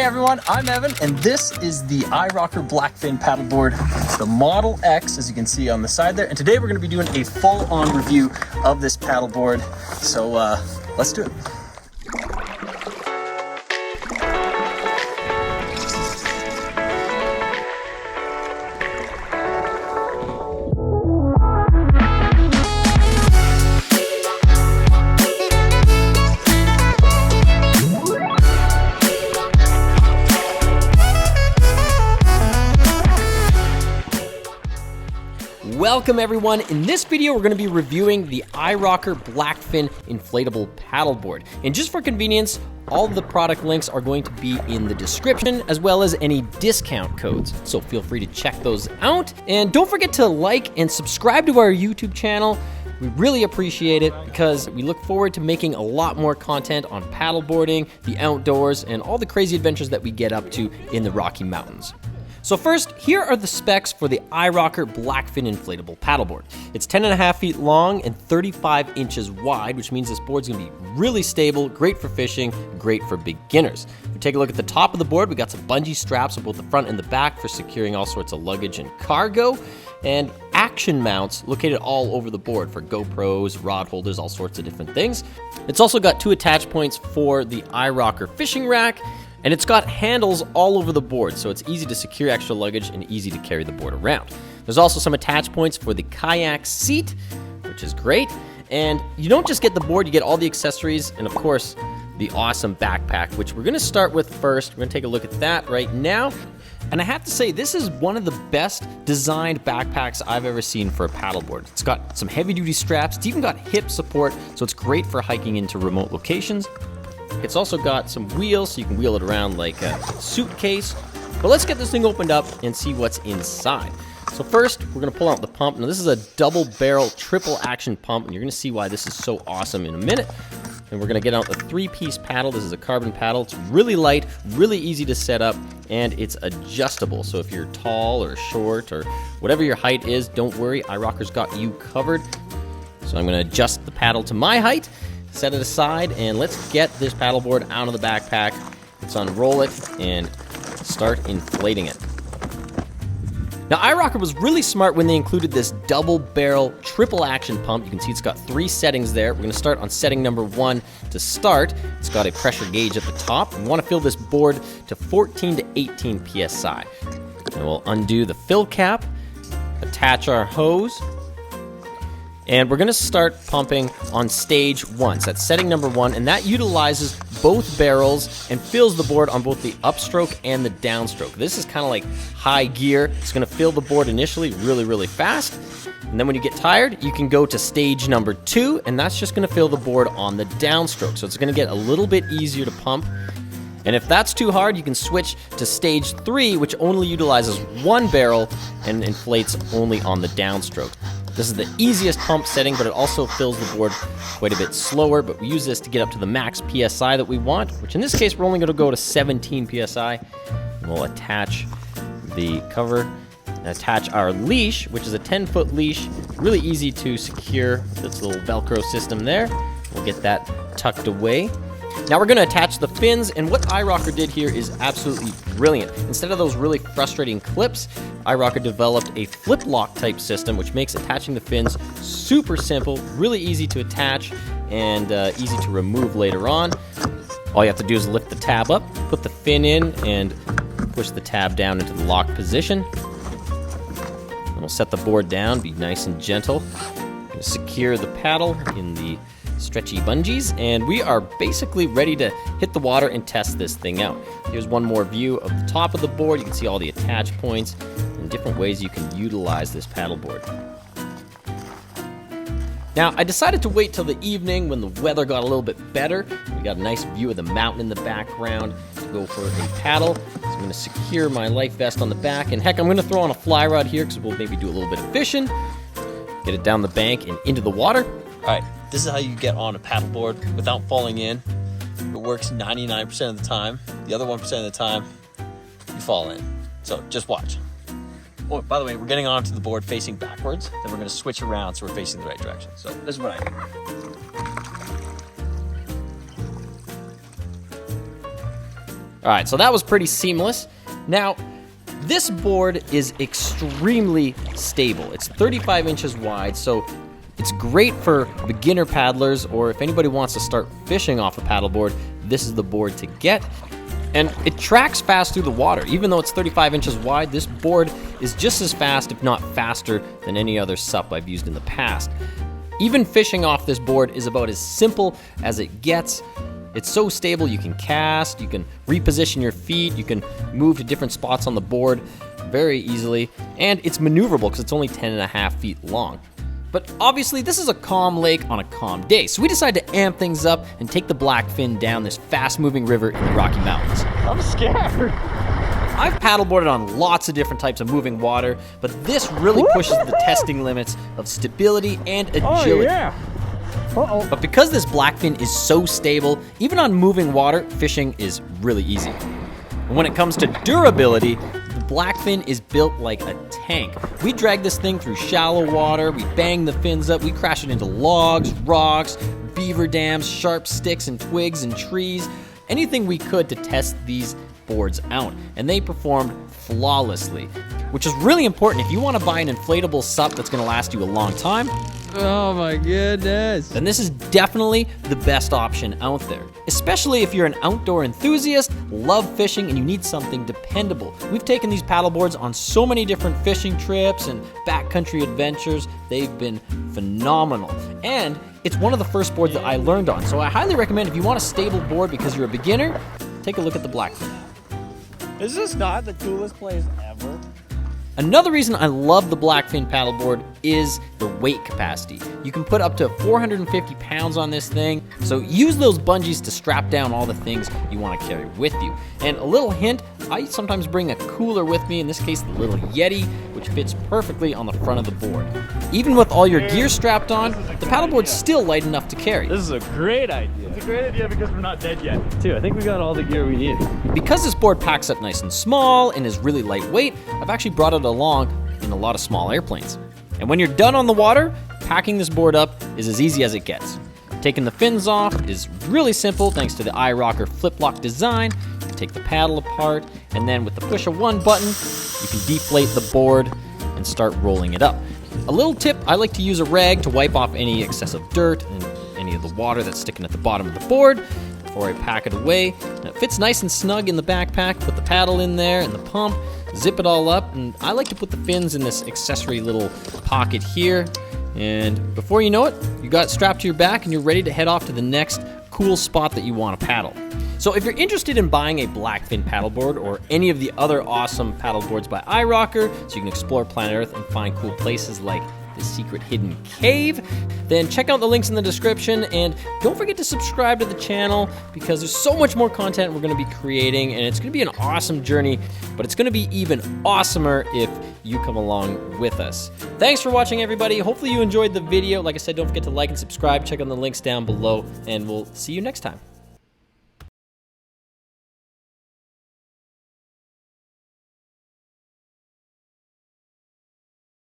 Hey everyone, I'm Evan, and this is the iRocker Blackfin paddleboard, the Model X, as you can see on the side there. And today we're going to be doing a full-on review of this paddleboard. So let's do it. Welcome everyone. In this video, we're going to be reviewing the iRocker Blackfin inflatable paddleboard. And just for convenience, all of the product links are going to be in the description, as well as any discount codes. So feel free to check those out. And don't forget to like and subscribe to our YouTube channel. We really appreciate it because we look forward to making a lot more content on paddleboarding, the outdoors, and all the crazy adventures that we get up to in the Rocky Mountains. So first, here are the specs for the iRocker Blackfin inflatable paddleboard. It's 10.5 feet long and 35 inches wide, which means this board's gonna be really stable, great for fishing, great for beginners. If you take a look at the top of the board, we got some bungee straps on both the front and the back for securing all sorts of luggage and cargo, and action mounts located all over the board for GoPros, rod holders, all sorts of different things. It's also got 2 attach points for the iRocker fishing rack, and it's got handles all over the board, so it's easy to secure extra luggage and easy to carry the board around. There's also some attach points for the kayak seat, which is great. And you don't just get the board, you get all the accessories, and of course, the awesome backpack, which we're gonna start with first. We're gonna take a look at that right now. And I have to say, this is one of the best designed backpacks I've ever seen for a paddleboard. It's got some heavy-duty straps, it's even got hip support, so it's great for hiking into remote locations. It's also got some wheels, so you can wheel it around like a suitcase. But let's get this thing opened up and see what's inside. So first, we're gonna pull out the pump. Now this is a double barrel, triple action pump, and you're gonna see why this is so awesome in a minute. And we're gonna get out the 3-piece paddle. This is a carbon paddle. It's really light, really easy to set up, and it's adjustable. So if you're tall or short or whatever your height is, don't worry, iRocker's got you covered. So I'm gonna adjust the paddle to my height, set it aside, and let's get this paddleboard out of the backpack. Let's unroll it and start inflating it. Now, iRocker was really smart when they included this double barrel triple action pump. You can see it's got 3 settings there. We're gonna start on setting number 1 to start. It's got a pressure gauge at the top. We wanna fill this board to 14 to 18 PSI. And we'll undo the fill cap, attach our hose, and we're gonna start pumping on stage 1. So that's setting number 1, and that utilizes both barrels and fills the board on both the upstroke and the downstroke. This is kind of like high gear. It's gonna fill the board initially really, really fast. And then when you get tired, you can go to stage number 2, and that's just gonna fill the board on the downstroke. So it's gonna get a little bit easier to pump. And if that's too hard, you can switch to stage 3, which only utilizes 1 barrel and inflates only on the downstroke. This is the easiest pump setting, but it also fills the board quite a bit slower, but we use this to get up to the max PSI that we want, which in this case, we're only gonna go to 17 PSI. And we'll attach the cover and attach our leash, which is a 10-foot leash, really easy to secure with this little Velcro system there. We'll get that tucked away. Now we're gonna attach the fins, and what iRocker did here is absolutely brilliant. Instead of those really frustrating clips, iRocker developed a flip lock type system, which makes attaching the fins super simple, really easy to attach, and easy to remove later on. All you have to do is lift the tab up, put the fin in, and push the tab down into the lock position. And we'll set the board down, be nice and gentle. We'll secure the paddle in the stretchy bungees, and we are basically ready to hit the water and test this thing out. Here's one more view of the top of the board. You can see all the attach points and different ways you can utilize this paddleboard. Now, I decided to wait till the evening when the weather got a little bit better. We got a nice view of the mountain in the background to go for a paddle. So I'm gonna secure my life vest on the back, and heck, I'm gonna throw on a fly rod here because we'll maybe do a little bit of fishing, get it down the bank and into the water. All right, this is how you get on a paddleboard without falling in. It works 99% of the time. The other 1% of the time, you fall in. So just watch. Oh, by the way, we're getting onto the board facing backwards. Then we're gonna switch around so we're facing the right direction. So this is what I do. All right, so that was pretty seamless. Now, this board is extremely stable. It's 35 inches wide, so it's great for beginner paddlers, or if anybody wants to start fishing off a paddleboard, this is the board to get. And it tracks fast through the water. Even though it's 35 inches wide, this board is just as fast, if not faster, than any other SUP I've used in the past. Even fishing off this board is about as simple as it gets. It's so stable, you can cast, you can reposition your feet, you can move to different spots on the board very easily, and it's maneuverable because it's only 10.5 feet long. But obviously, this is a calm lake on a calm day, so we decided to amp things up and take the Blackfin down this fast-moving river in the Rocky Mountains. I'm scared. I've paddleboarded on lots of different types of moving water, but this really pushes the testing limits of stability and agility. Oh, yeah. Uh-oh. But because this Blackfin is so stable, even on moving water, fishing is really easy. And when it comes to durability, the Blackfin is built like a tank. We drag this thing through shallow water, we bang the fins up, we crash it into logs, rocks, beaver dams, sharp sticks and twigs and trees, anything we could to test these boards out. And they performed flawlessly, which is really important if you want to buy an inflatable SUP that's going to last you a long time. Oh my goodness. Then this is definitely the best option out there. Especially if you're an outdoor enthusiast, love fishing, and you need something dependable. We've taken these paddleboards on so many different fishing trips and backcountry adventures. They've been phenomenal. And it's one of the first boards that I learned on. So I highly recommend if you want a stable board because you're a beginner, take a look at the Blackfin. Is this not the coolest place ever? Another reason I love the Blackfin paddleboard is the weight capacity. You can put up to 450 pounds on this thing, so use those bungees to strap down all the things you want to carry with you. And a little hint, I sometimes bring a cooler with me, in this case the little Yeti, which fits perfectly on the front of the board. Even with all your gear strapped on, the paddleboard's still light enough to carry. This is a great idea. It's a great idea because we're not dead yet, too. I think we got all the gear we need. Because this board packs up nice and small and is really lightweight, I've actually brought it along in a lot of small airplanes. And when you're done on the water, packing this board up is as easy as it gets. Taking the fins off is really simple thanks to the iRocker flip-lock design. You can take the paddle apart, and then with the push of one button, you can deflate the board and start rolling it up. A little tip, I like to use a rag to wipe off any excessive dirt and any of the water that's sticking at the bottom of the board before I pack it away. And it fits nice and snug in the backpack. Put the paddle in there and the pump, zip it all up, and I like to put the fins in this accessory little pocket here. And before you know it, you got it strapped to your back and you're ready to head off to the next cool spot that you want to paddle. So if you're interested in buying a Blackfin paddleboard or any of the other awesome paddleboards by iRocker, so you can explore planet Earth and find cool places like the secret hidden cave, then check out the links in the description, and don't forget to subscribe to the channel because there's so much more content we're going to be creating, and it's going to be an awesome journey, but it's going to be even awesomer if you come along with us. Thanks for watching, everybody. Hopefully you enjoyed the video. Like I said, don't forget to like and subscribe. Check out the links down below, and we'll see you next time.